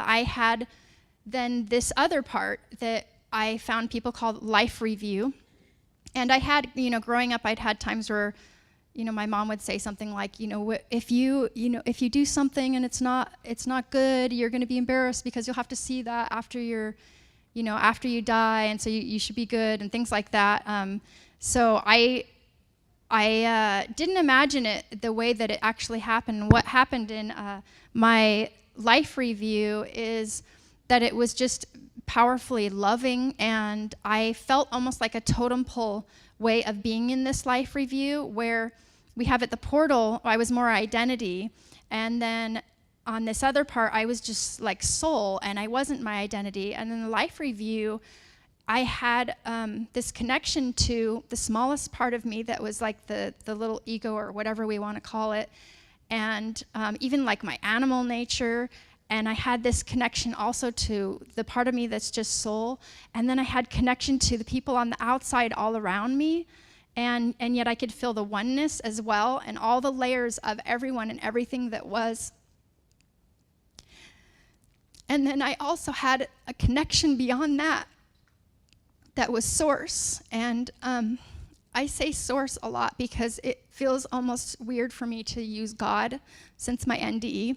I had then this other part that I found people called life review. And I had, growing up, I'd had times where, my mom would say something like, if you do something and it's not good, you're going to be embarrassed because you'll have to see that after after you die, and so you should be good and things like that. So I didn't imagine it the way that it actually happened. What happened in my life review is that it was just powerfully loving, and I felt almost like a totem pole way of being in this life review, where we have at the portal, I was more identity, and then on this other part, I was just like soul, and I wasn't my identity. And in the life review, I had this connection to the smallest part of me that was like the little ego, or whatever we want to call it, and even like my animal nature. And I had this connection also to the part of me that's just soul. And then I had connection to the people on the outside all around me. And yet I could feel the oneness as well, and all the layers of everyone and everything that was. And then I also had a connection beyond that was source. And I say source a lot because it feels almost weird for me to use God since my NDE,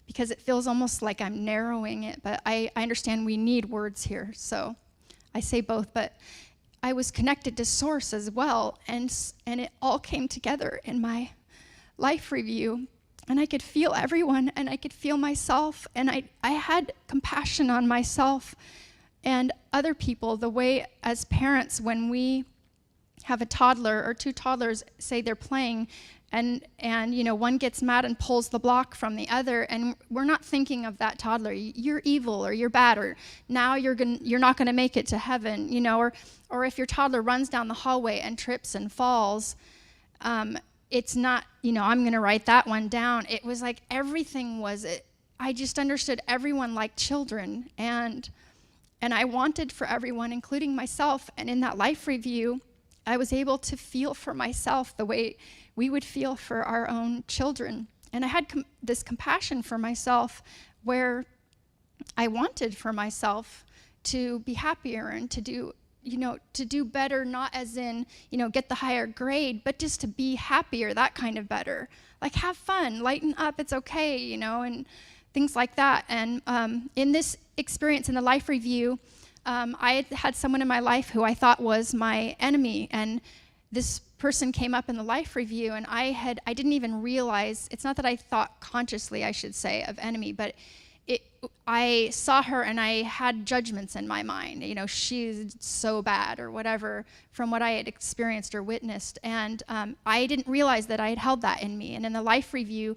because it feels almost like I'm narrowing it, but I understand we need words here, so I say both. But I was connected to source as well, and it all came together in my life review, and I could feel everyone, and I could feel myself, and I had compassion on myself and other people, the way as parents, when we have a toddler or two toddlers, say they're playing, and one gets mad and pulls the block from the other, and we're not thinking of that toddler. You're evil, or you're bad, or now you're not gonna make it to heaven, or if your toddler runs down the hallway and trips and falls, it's not, I'm gonna write that one down. It was like everything was it. I just understood everyone like children, and I wanted for everyone, including myself. And in that life review, I was able to feel for myself the way we would feel for our own children. And I had this compassion for myself, where I wanted for myself to be happier and to do better, not as in, get the higher grade, but just to be happier, that kind of better. Like, have fun, lighten up, it's okay, and things like that. And in this experience in the life review, I had someone in my life who I thought was my enemy, and this person came up in the life review, and I didn't even realize, it's not that I thought consciously, I should say, of enemy, but I saw her and I had judgments in my mind, she's so bad or whatever, from what I had experienced or witnessed. And I didn't realize that I had held that in me. And in the life review,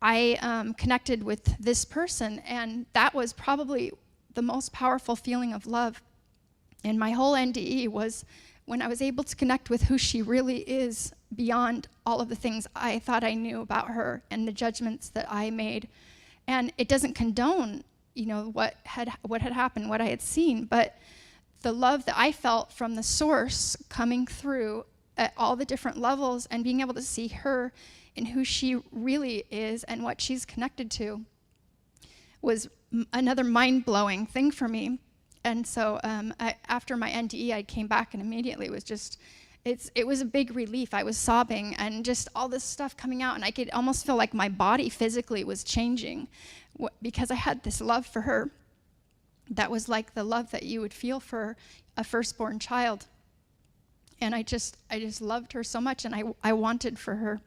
I connected with this person, and that was probably the most powerful feeling of love in my whole NDE, was when I was able to connect with who she really is, beyond all of the things I thought I knew about her and the judgments that I made. And it doesn't condone, what had happened, what I had seen, but the love that I felt from the source coming through at all the different levels, and being able to see her in who she really is and what she's connected to, was another mind-blowing thing for me. And so after my NDE, I came back, and immediately it was a big relief. I was sobbing, and just all this stuff coming out, and I could almost feel like my body physically was changing, because I had this love for her that was like the love that you would feel for a firstborn child. And I just loved her so much, and I wanted for her.